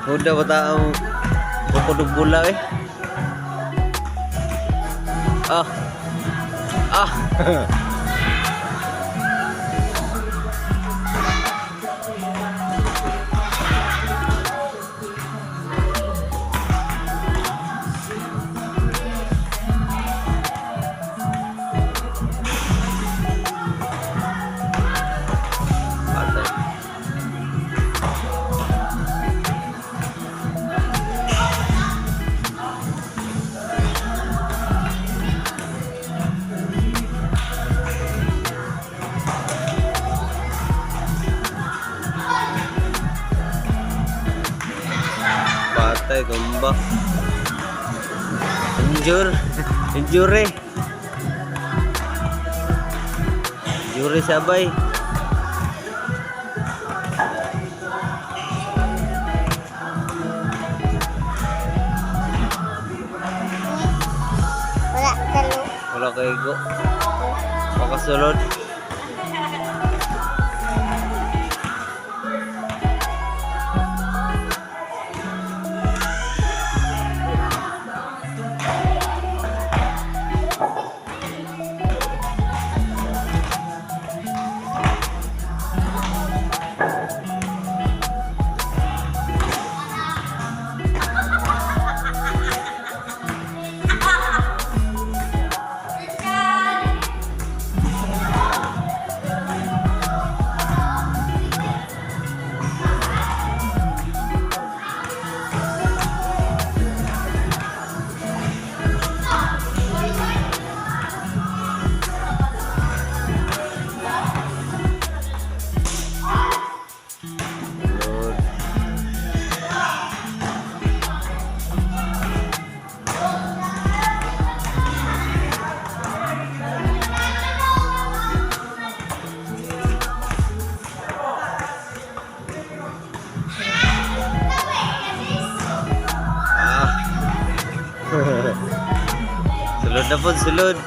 Udah ba taong bukod bula eh. Ah. Ah. Patay, tumbak. Injure. Injure. Injure sabay. Wala talo. Wala kay go. Makasulod. Sulod na po, sulod.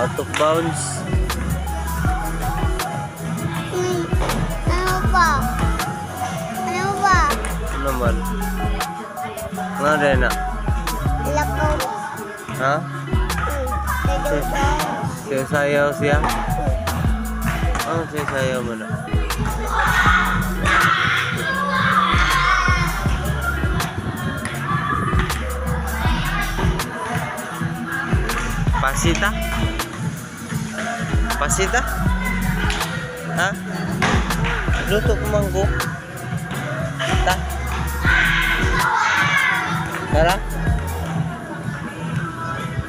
Out of bounds. Ano ba? Ano ba? Ano naman? Nga rin na. Lakaw. Ha? Siya sayaw siya? Oh, siya sayaw mo na. Pasita? Pasita? Ha? Luto ko manggo. Ta? Tara?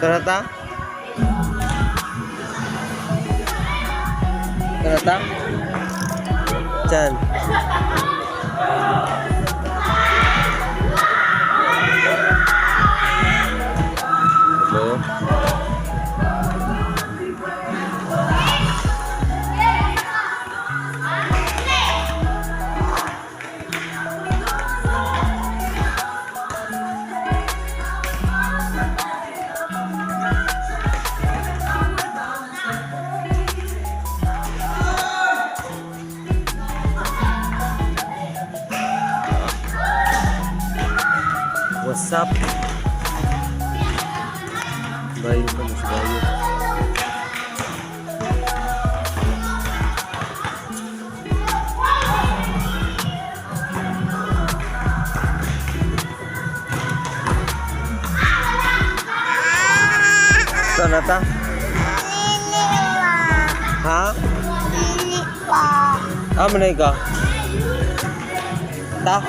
Tara ta? Tara ta? Diyan. Hello? What's up? Bayo ka, mas bayo. Saan na ta? Ha? Hindi pa. Ah, manay ka? Ta?